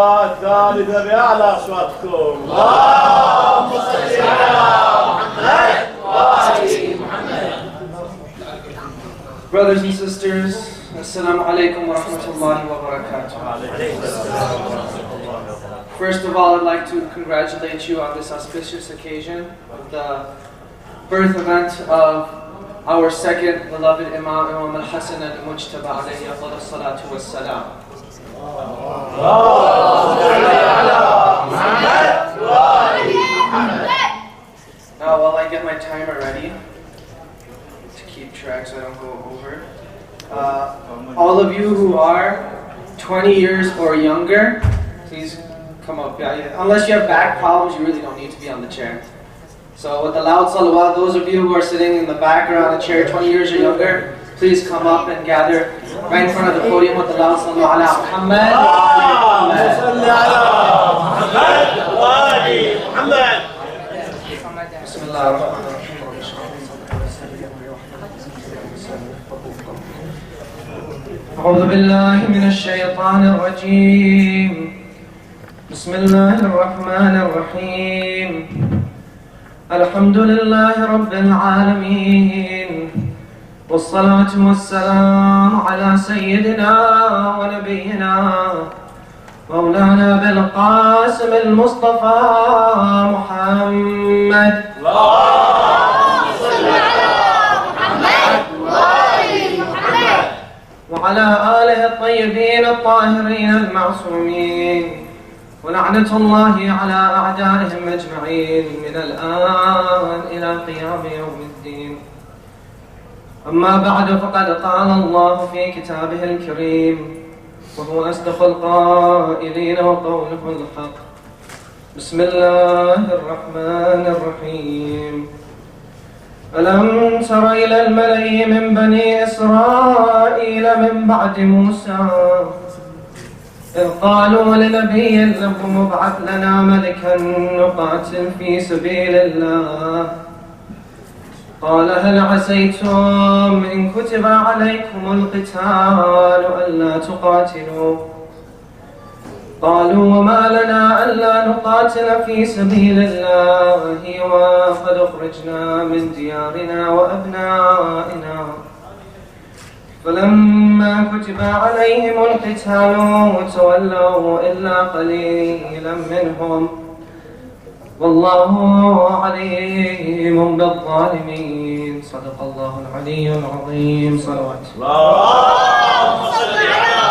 المرة الثالثة بأعلى أصواتكم. اللهم صل على محمد وآل محمد. Brothers and sisters, Assalamu alaikum wa rahmatullahi wa barakatuh. First of all, I'd like to congratulate you on this auspicious occasion of the birth event of our second beloved Imam al-Hassan al-Mujtaba alayhi afdal salatu wa salam. Now, while I get my timer ready to keep track so I don't go over, all of you who are 20 years or younger, please come up. Unless you have back problems, you really don't need to be on the chair. So with the loud salawat, those of you who are sitting in the back or on the chair 20 years or younger, please come up and gather right in front of the podium with the loud salawat ala Muhammad. أعوذ بالله من الشيطان الرجيم. بسم الله الرحمن الرحيم. الحمد لله رب العالمين، والصلاة والسلام على سيدنا ونبينا مولانا بالقاسم المصطفى محمد. اللهم صل على محمد وآل محمد وعلى آله الطيبين الطاهرين المعصومين، ولعنة الله على أعدائهم أجمعين من الآن إلى قيام يوم الدين. أما بعد، فقد قال الله في كتابه الكريم وهو أصدق القائلين وقوله الحق. بسم الله الرحمن الرحيم. ألم تر إلى الملأ من بني إسرائيل من بعد موسى إذ قالوا لنبي لهم ابعث لنا ملكا نقاتل في سبيل الله قال هل عسيتم إن كتب عليكم القتال ألا تقاتلوا قالوا وما لنا ألا نقاتل في سبيل الله وقد أخرجنا من ديارنا وأبنائنا فلما كتب عليهم القتال تولوا إلا قليلا منهم والله عليم بالظالمين. صدق الله العلي العظيم. صلوات. اللهم صل على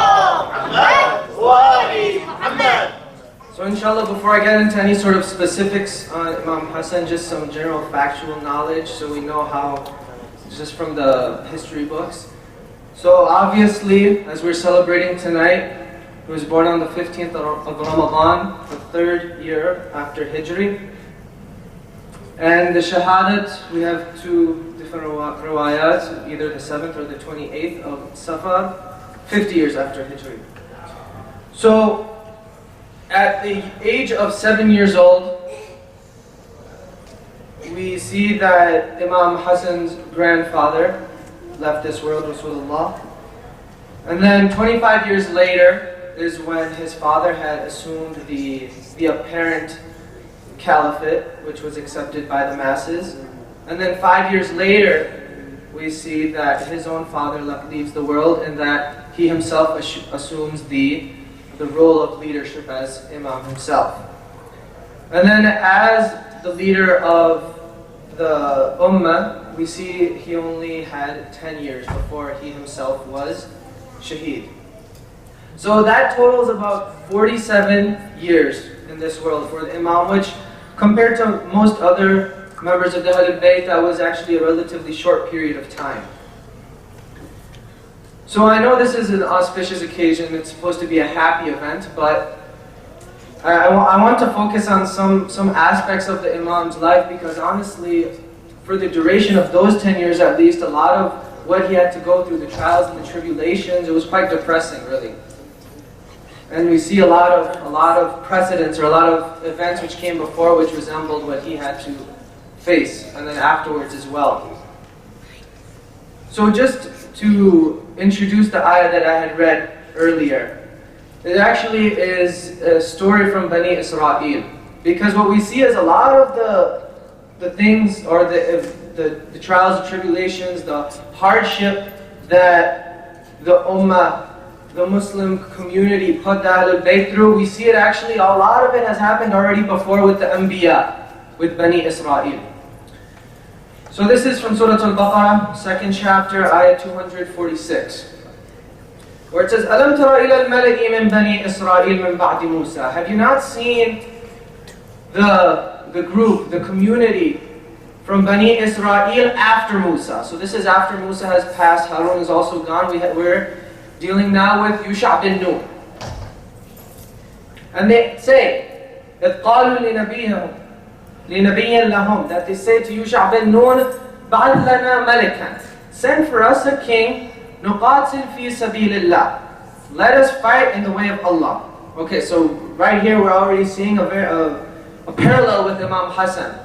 محمد وآل محمد. So inshallah, before I get into any sort of specifics on Imam Hassan, just some general factual knowledge so we know how, just from the history books. So obviously, as we're celebrating tonight, he was born on the 15th of Ramadan, the 3rd year after Hijri. And the Shahadat, we have two different riwayat, either the 7th or the 28th of Safar, 50 years after Hijri. So, at the age of 7 years old, we see that Imam Hassan's grandfather left this world, Rasulullah. And then 25 years later is when his father had assumed the apparent caliphate, which was accepted by the masses. And then 5 years later, we see that his own father leaves the world and that he himself assumes the role of leadership as Imam himself. And then as the leader of the Ummah, we see he only had 10 years before he himself was shaheed. So that totals about 47 years in this world for the Imam, which compared to most other members of the Ahlulbayt, that was actually a relatively short period of time. So I know this is an auspicious occasion, it's supposed to be a happy event, but I want to focus on some aspects of the Imam's life because honestly, for the duration of those 10 years at least, a lot of what he had to go through, the trials and the tribulations, it was quite depressing really. And we see a lot of precedents or a lot of events which came before which resembled what he had to face, and then afterwards as well. So just to introduce the ayah that I had read earlier. It actually is a story from Bani Israel. Because what we see is a lot of the things, or the trials and tribulations, the hardship that the Ummah, the Muslim community put the Ahlulbayt through, we see it actually, a lot of it has happened already before with the Anbiya, with Bani Israel. So this is from Surah Al-Baqarah, 2nd chapter, ayah 246. Where it says, أَلَمْ تَرَ إِلَى الْمَلَئِ مِنْ بَنِي إِسْرَائِيلَ مِنْ بَعْدِ مُوسَى. Have you not seen the group, the community from Bani Israel after Musa? So this is after Musa has passed, Harun is also gone. We're dealing now with Yusha bin Nun. And they say, إِذْ قَالُوا لِنَبِيٍّ لَهُمْ, that they say to Yusha bin Nun, بَعَثْ لَنَا مَلِكًا, send for us a king, نُقَاتِلْ فِي سَبِيلِ اللَّهِ, let us fight in the way of Allah. Okay, so right here we're already seeing a parallel with Imam Hassan,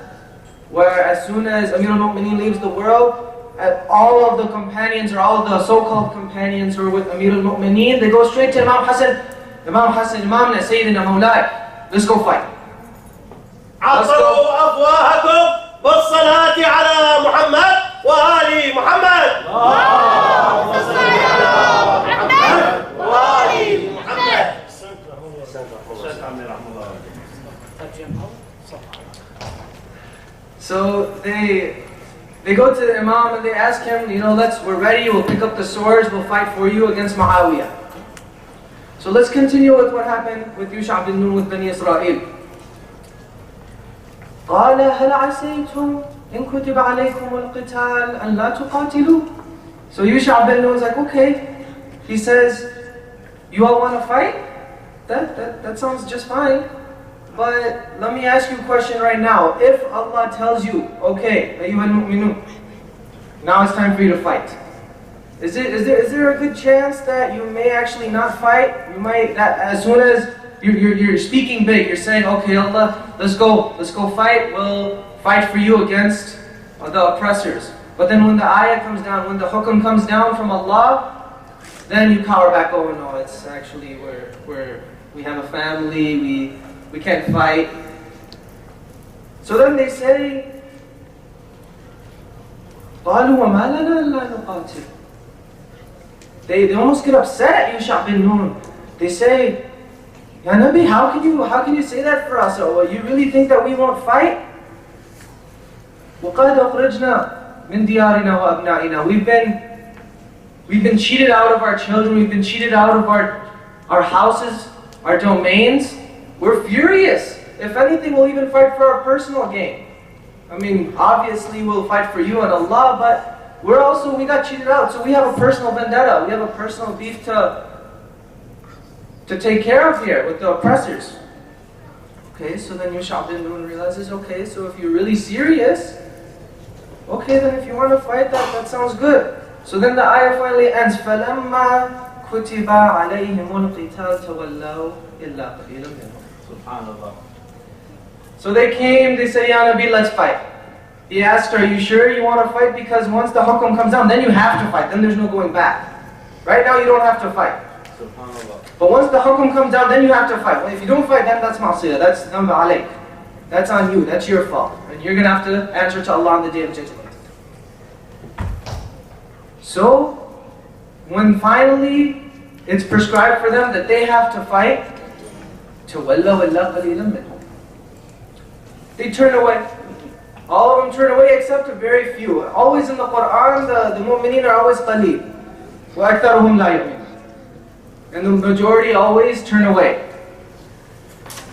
where as soon as Amir al-Mu'mineen leaves the world, all of the companions, or all of the so-called companions who are with Amir al-Mu'mineen, they go straight to Imam Hassan, Imamna, Sayyidina, Mawlai, let's go fight. عطروا أفواهكم بالصلاة على محمد وآل محمد. اللهم صل على محمد وآل محمد. So they go to the Imam and they ask him, we're ready, we'll pick up the swords, we'll fight for you against Muawiyah. So let's continue with what happened with Yusha bin Nun with Bani Israel. قال هل عسيتم إن كتب عليكم القتال أن لا تقاتلوا. So Yusha bin Nun is like, okay. He says, you all want to fight? That sounds just fine. But let me ask you a question right now. If Allah tells you, okay, أيها المؤمنون, now it's time for you to fight. Is there a good chance that you may actually not fight? You might, that as soon as you're speaking big, you're saying, okay, Allah, let's go fight, we'll fight for you against the oppressors. But then when the ayah comes down, when the hukum comes down from Allah, then you cower back, oh no, it's actually, we have a family, we can't fight. So then they say, قَالُوا وَمَا لَنَا أَلَّا نُقَاتِلُ. They almost get upset at Yusha bin Nun. They say, Ya Nabi, how can you say that for us? Oh, you really think that we won't fight? وَقَدْ أَخْرَجْنَا مِنْ دِيَارِنَا وَأَبْنَائِنَا. We've been cheated out of our children, we've been cheated out of our houses, our domains. We're furious. If anything, we'll even fight for our personal gain. I mean, obviously we'll fight for you and Allah, but we got cheated out, so we have a personal vendetta, we have a personal beef to take care of here with the oppressors. Okay, so then Yusha bin Nun realizes, okay, so if you're really serious, okay, then if you want to fight, that sounds good. So then the ayah finally ends, فَلَمَّا كُتِبَ عَلَيْهِمُ الْقِتَالُ تَوَلَّوْا إِلَّا قَلِيلًا مِنْهُمْ. Subhanallah. So they came, they say, Ya Nabi, let's fight. He asked, are you sure you want to fight? Because once the hukum comes down, then you have to fight, then there's no going back. Right now you don't have to fight. But once the hukum comes down, then you have to fight. Well, if you don't fight, then that's ma'asiyah, that's dhanba alayk. That's on you, that's your fault. And you're going to have to answer to Allah on the Day of Judgment. So, when finally it's prescribed for them that they have to fight, تَوَلَّوْا إِلَّا قَلِيلًا مِنْهُمْ. They turn away. All of them turn away except a very few. Always in the Quran, the mu'mineen are always qaleel. وَأَكْثَرُهُمْ لَا يُؤْمِنُونَ. And the majority always turn away.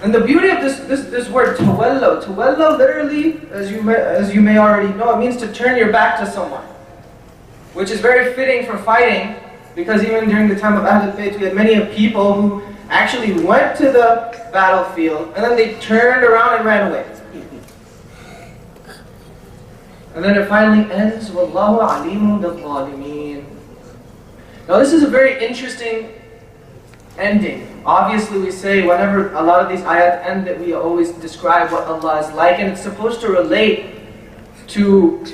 And the beauty of this word tawallo literally, as you may already know, it means to turn your back to someone, which is very fitting for fighting, because even during the time of Ahlulbayt, we had many people who actually went to the battlefield and then they turned around and ran away. And then it finally ends, Wallahu alimun bil-zalimeen. Now this is a very interesting ending. Obviously we say whenever a lot of these ayat end that we always describe what Allah is like, and it's supposed to relate to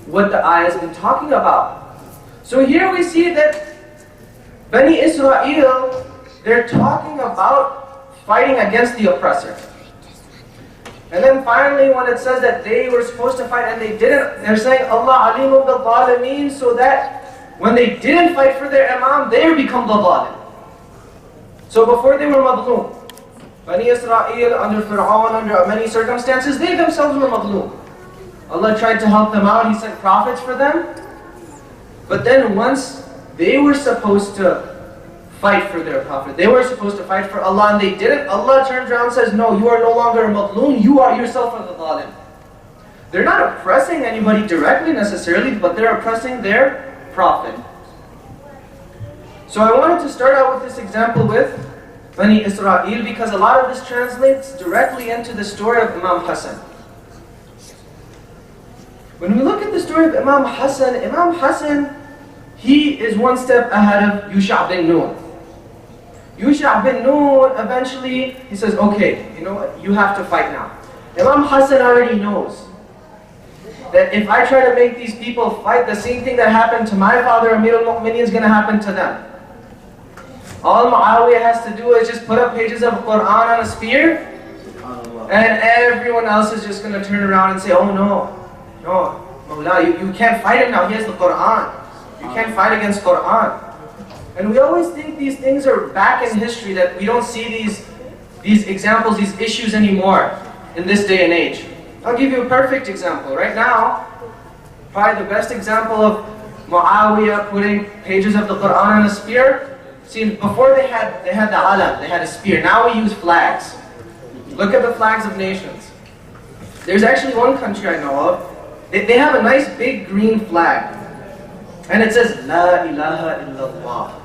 what the ayah has been talking about. So here we see that Bani Israel they're talking about fighting against the oppressor. And then finally, when it says that they were supposed to fight and they didn't, they're saying Allah alimun bil zalimeen, so that when they didn't fight for their Imam, they become the zalim. So before they were madloom, Bani Israel under Fir'aun, under many circumstances, they themselves were madloom. Allah tried to help them out, He sent prophets for them. But then once they were supposed to fight for their prophet, they were supposed to fight for Allah and they didn't, Allah turns around and says, no, you are no longer a madloom, you are yourself a zalim. They're not oppressing anybody directly necessarily, but they're oppressing their prophet. So I wanted to start out with this example with Bani Israel, because a lot of this translates directly into the story of Imam Hassan. When we look at the story of Imam Hassan, he is one step ahead of Yusha' bin Nun. Yusha' bin Nun, eventually, he says, okay, you know what, you have to fight now. Imam Hassan already knows that if I try to make these people fight, the same thing that happened to my father, Amir al-Mu'mineen, is going to happen to them. All Muawiyah has to do is just put up pages of Quran on a spear, and everyone else is just going to turn around and say, oh no, Mawla, you can't fight him now, he has the Quran. You can't fight against Quran. And we always think these things are back in history, that we don't see these examples, these issues anymore in this day and age. I'll give you a perfect example. Right now, probably the best example of Muawiyah putting pages of the Quran on a spear. See, before they had the alam, they had a spear. Now we use flags. Look at the flags of nations. There's actually one country I know of. They have a nice big green flag. And it says, La ilaha illallah.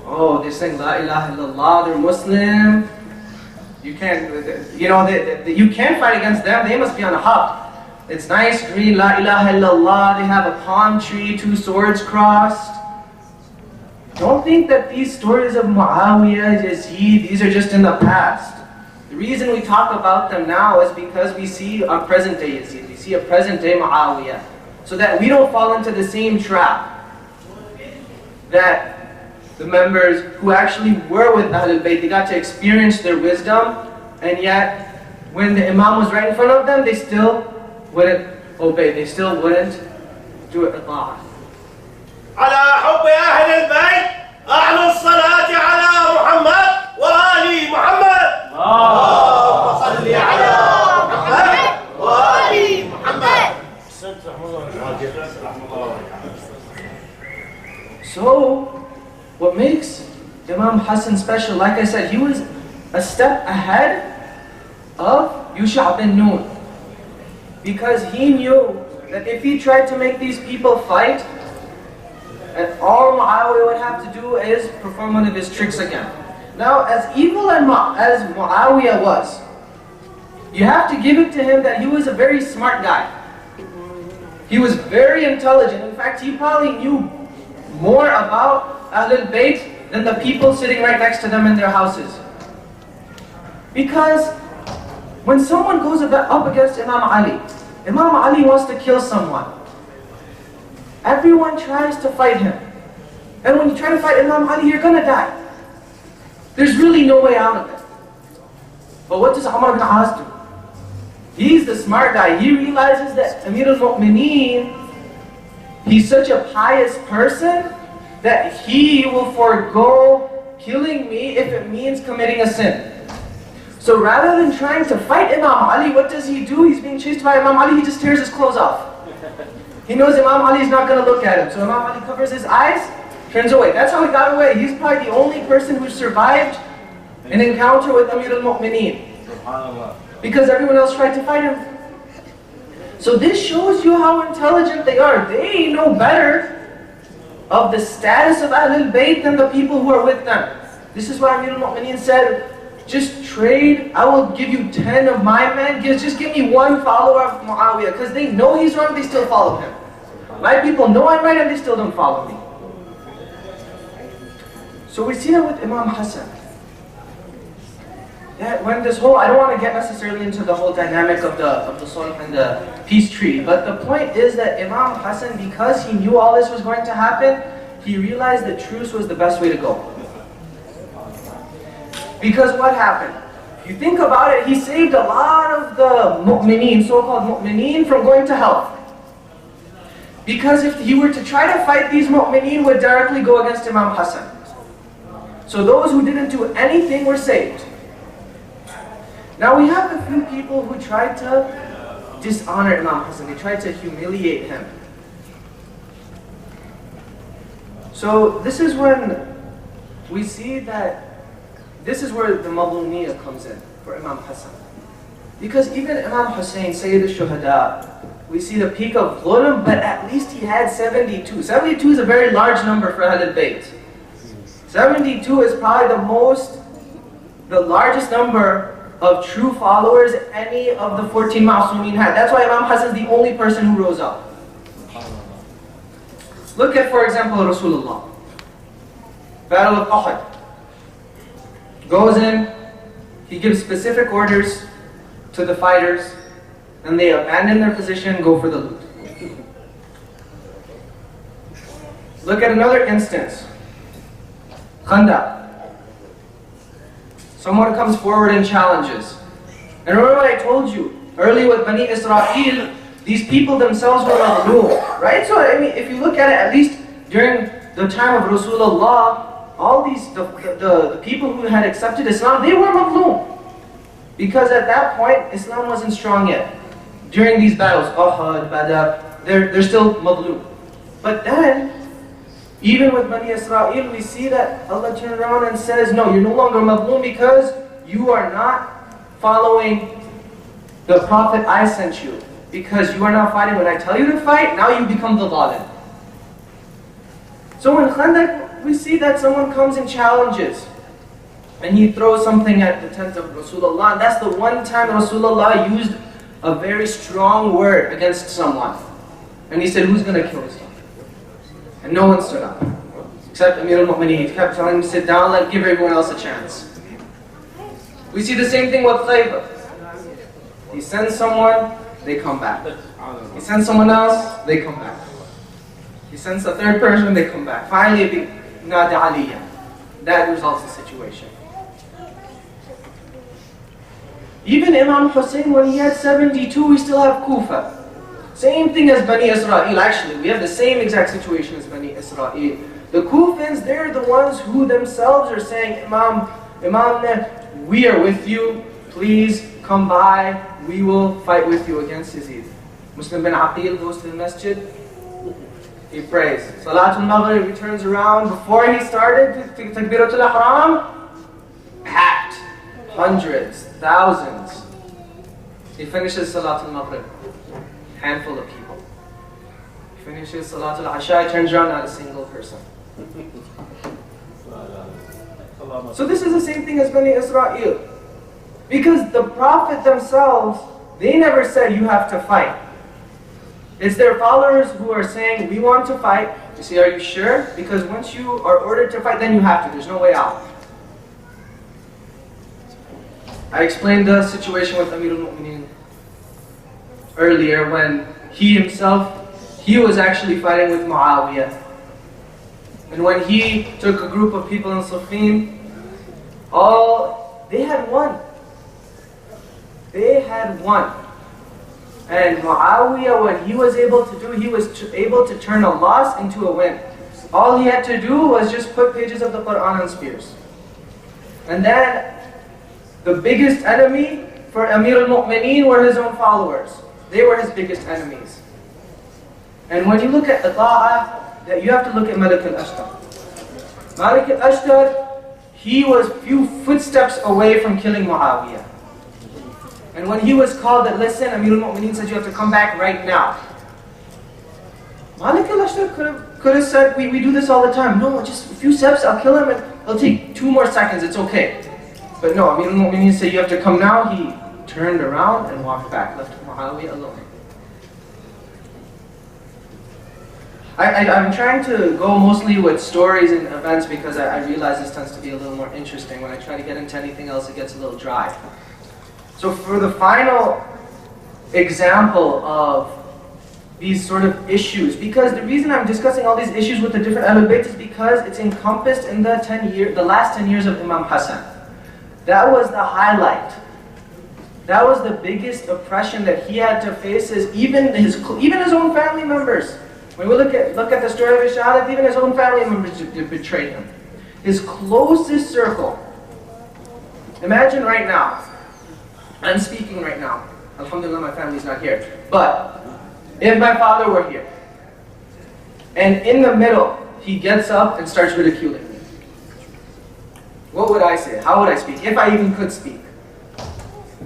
Oh, they're saying La ilaha illallah, they're Muslim. You can't, you can't fight against them, they must be on a haq. It's nice green, La ilaha illallah, they have a palm tree, 2 swords crossed. Don't think that these stories of Muawiyah, Yazid, these are just in the past. The reason we talk about them now is because we see a present day Yazid, we see a present day Muawiyah, so that we don't fall into the same trap that the members who actually were with Ahlulbayt, they got to experience their wisdom, and yet when the Imam was right in front of them, they still wouldn't obey, they still wouldn't do it Allah. على حب أهل البيت أعلى الصلاة على محمد وآل محمد. اللهم صل على محمد وآل محمد. So, what makes Imam Hassan special, like I said, he was a step ahead of Yusha' bin Nun, because he knew that if he tried to make these people fight, and all Muawiyah would have to do is perform one of his tricks again. Now, as evil as Muawiyah was, you have to give it to him that he was a very smart guy. He was very intelligent. In fact, he probably knew more about Ahlulbayt than the people sitting right next to them in their houses. Because when someone goes up against Imam Ali wants to kill someone. Everyone tries to fight him. And when you try to fight Imam Ali, you're going to die. There's really no way out of it. But what does Umar ibn As do? He's the smart guy. He realizes that Amir al-Mu'mineen, he's such a pious person that he will forego killing me if it means committing a sin. So rather than trying to fight Imam Ali, what does he do? He's being chased by Imam Ali, he just tears his clothes off. He knows Imam Ali is not going to look at him. So Imam Ali covers his eyes, turns away. That's how he got away. He's probably the only person who survived an encounter with Amir al-Mu'mineen. Because everyone else tried to fight him. So this shows you how intelligent they are. They know better of the status of Ahlulbayt than the people who are with them. This is why Amir al-Mu'mineen said, just trade, I will give you 10 of my men, just give me 1 follower of Muawiyah, because they know he's wrong, they still follow him. My people know I'm right and they still don't follow me. So we see that with Imam Hassan. That when this whole, I don't want to get necessarily into the whole dynamic of the sulh and the peace treaty, but the point is that Imam Hassan, because he knew all this was going to happen, he realized that truce was the best way to go. Because what happened? If you think about it, he saved a lot of the mu'mineen, so-called mu'mineen, from going to hell. Because if he were to try to fight these mu'mineen, would directly go against Imam Hassan. So those who didn't do anything were saved. Now we have a few people who tried to dishonor Imam Hassan. They tried to humiliate him. So this is when we see that this is where the Mazlumiyya comes in for Imam Hassan. Because even Imam Hussein, Sayyid al-Shuhada, we see the peak of dhulm, but at least he had 72. 72 is a very large number for Ahlulbayt. 72 is probably the largest number of true followers any of the 14 Ma'sumin had. That's why Imam Hassan is the only person who rose up. Look at, for example, Rasulullah. Battle of Uhud. Goes in, he gives specific orders to the fighters, and they abandon their position, go for the loot. Look at another instance. Khandaq. Someone comes forward and challenges. And remember what I told you, early with Bani Israel, these people themselves were mazloom, right? So I mean, if you look at it, at least during the time of Rasulullah, all these, the people who had accepted Islam, they were mazloom. Because at that point, Islam wasn't strong yet. During these battles, Uhud, Badr, they're still mazloom. But then, even with Bani Israel, we see that Allah turns around and says, no, you're no longer mazloom because you are not following the Prophet I sent you. Because you are not fighting when I tell you to fight, now you become the zalim. So in Khandaq, we see that someone comes and challenges. And he throws something at the tent of Rasulullah. And that's the one time Rasulullah used a very strong word against someone. And he said, who's going to kill this one? And no one stood up. Except Amir al-Mu'mineen. He kept telling him to sit down, give everyone else a chance. We see the same thing with Khaybar. He sends someone, they come back. He sends someone else, they come back. He sends a third person, they come back. Finally, Nada Aliyah. That resolves the situation. Even Imam Hussein, when he had 72, we still have Kufa. Same thing as Bani Israel, actually. We have the same exact situation as Bani Israel. The Kufans, they're the ones who themselves are saying, Imam, we are with you. Please come by. We will fight with you against Yazid. Muslim bin Aqil goes to the masjid. He prays. Salatul Maghrib, he turns around. Before he started Takbiratul Ihram, packed. Hundreds, thousands. He finishes Salatul Maghrib. Handful of people. He finishes Salatul Asha, he turns around, not a single person. So this is the same thing as Bani Israel. Because the Prophet themselves, they never said you have to fight. It's their followers who are saying, we want to fight. You say, are you sure? Because once you are ordered to fight, then you have to. There's no way out. I explained the situation with Amir al-Mu'mineen earlier when he was actually fighting with Muawiyah. And when he took a group of people in Siffin, they had won. They had won. And Muawiyah, what he was able to do, he was able to turn a loss into a win. All he had to do was just put pages of the Quran on spears. And then, the biggest enemy for Amir al-Mu'mineen were his own followers. They were his biggest enemies. And when you look at the ta'ah, you have to look at Malik al-Ashtar. Malik al-Ashtar, he was few footsteps away from killing Muawiyah. And when he was called that, listen, Amir al-Mu'mineen said you have to come back right now. Malik al-Ashtar could have said, we do this all the time. No, just a few steps, I'll kill him and it'll take 2 more seconds, it's okay. But no, Amir al-Mu'mineen said you have to come now. He turned around and walked back, left Muawiyah alone. I'm trying to go mostly with stories and events because I realize this tends to be a little more interesting. When I try to get into anything else, it gets a little dry. So for the final example of these sort of issues, because the reason I'm discussing all these issues with the different Ahlul Bayt is because it's encompassed in the last 10 years of Imam Hassan. That was the highlight. That was the biggest oppression that he had to face, is even his own family members. When we look at the story of his shahadat, even his own family members betrayed him. His closest circle. Imagine right now, I'm speaking right now. Alhamdulillah, my family's not here. But if my father were here, and in the middle, he gets up and starts ridiculing me, what would I say? How would I speak? If I even could speak.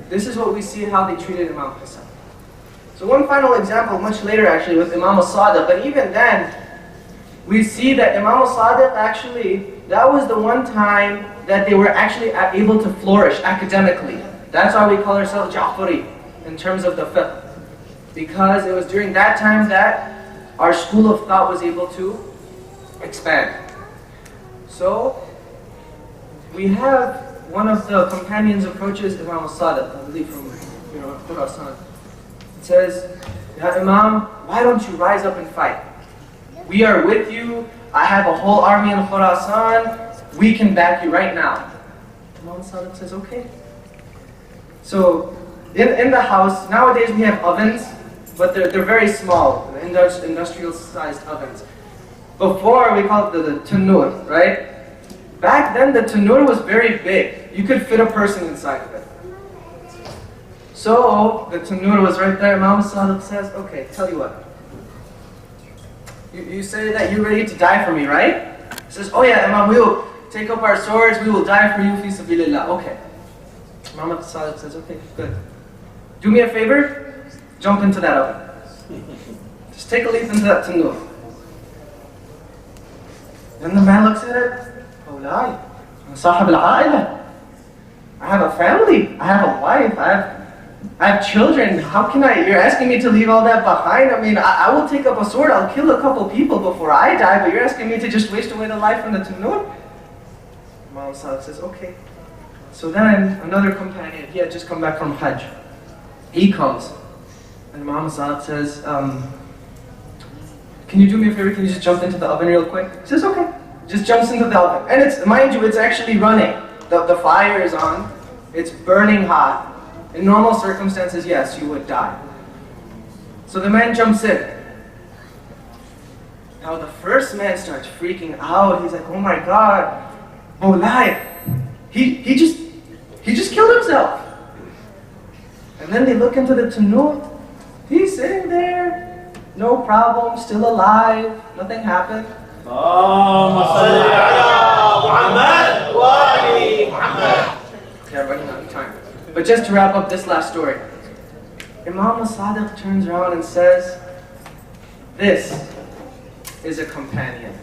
This is what we see how they treated Imam Hassan. So one final example, much later actually, with Imam al-Sadiq, but even then, we see that Imam al-Sadiq actually, that was the one time that they were actually able to flourish academically. That's why we call ourselves Ja'fari, in terms of the fiqh. Because it was during that time that our school of thought was able to expand. So, we have one of the companions approaches Imam al-Sadiq, I believe from Khurasan. It says, "Ya Imam, why don't you rise up and fight? We are with you. I have a whole army in Khurasan. We can back you right now." Imam al-Sadiq says, "Okay." So, in the house, nowadays we have ovens, but they're very small, industrial-sized ovens. Before, we called it the tanur, right? Back then, the tanur was very big. You could fit a person inside of it. So, the tanur was right there. Imam Sadiq says, "Okay, tell you what. You say that you're ready to die for me, right?" He says, "Oh yeah, Imam, we will take up our swords. We will die for you, fi sabilillah." Okay. Imam Sadiq says, "Okay, good. Do me a favor. Jump into that oven. Just take a leap into that tanur." Then the man looks at it. "Oh, la, I'm sahib al-a'ila. I have a family. I have a wife. I have children. How can I? You're asking me to leave all that behind? I mean, I will take up a sword. I'll kill a couple people before I die. But you're asking me to just waste away the life in the tanur?" Imam Sadiq says, "Okay." So then another companion, he had just come back from Hajj. He comes, and Imam Sadiq says, "Can you do me a favor? Can you just jump into the oven real quick?" He says, "Okay." Just jumps into the oven. And it's, mind you, it's actually running. The fire is on. It's burning hot. In normal circumstances, yes, you would die. So the man jumps in. Now the first man starts freaking out. He's like, "Oh my God, Bolai, he just killed himself." And then they look into the tanur. He's sitting there, no problem, still alive, nothing happened. Okay, I'm running out of time. But just to wrap up this last story, Imam al-Sadiq turns around and says, "This is a companion.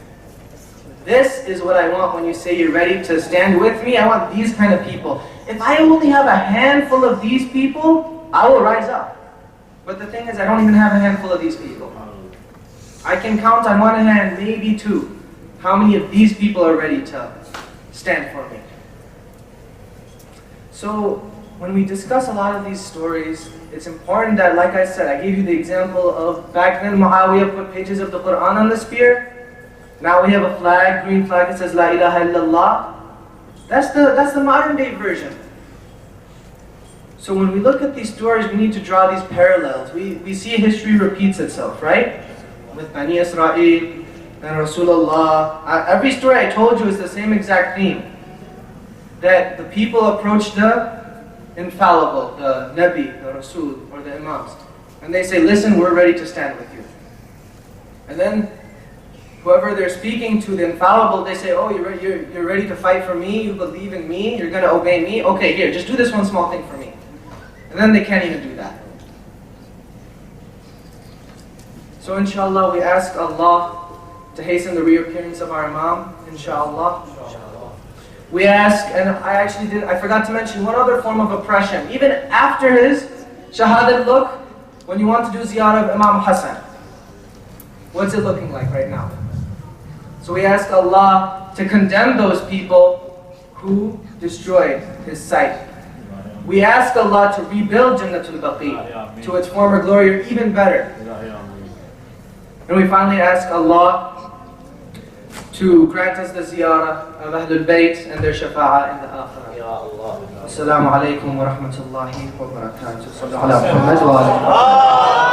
This is what I want when you say you're ready to stand with me. I want these kind of people. If I only have a handful of these people, I will rise up. But the thing is, I don't even have a handful of these people. I can count on one hand, maybe two, how many of these people are ready to stand for me." So, when we discuss a lot of these stories, it's important that, like I said, I gave you the example of back then Muawiyah put pages of the Quran on the spear. Now we have a flag, green flag that says La ilaha illallah. That's the modern day version. So when we look at these stories, we need to draw these parallels. We see history repeats itself, right? With Bani Israel and Rasulullah. Every story I told you is the same exact theme. That the people approach the infallible, the Nabi, the Rasul, or the Imams. And they say, "Listen, we're ready to stand with you." And then whoever they're speaking to, the infallible, they say, "Oh, you're ready to fight for me, you believe in me, you're going to obey me? Okay, here, just do this one small thing for me." And then they can't even do that. So inshallah, we ask Allah to hasten the reappearance of our Imam, inshallah. We ask, and I forgot to mention one other form of oppression. Even after his shahadat, look, when you want to do ziyarah of Imam Hassan, what's it looking like right now? So we ask Allah to condemn those people who destroyed his site. We ask Allah to rebuild Jannatul Baqi to its former glory, or even better. And we finally ask Allah to grant us the ziyarah of Ahlulbayt and their shafa'ah in the akhirah. Ya Allah. Assalamu alaikum wa rahmatullahi wa barakatuh. Sallallahu alaihi wa sallam.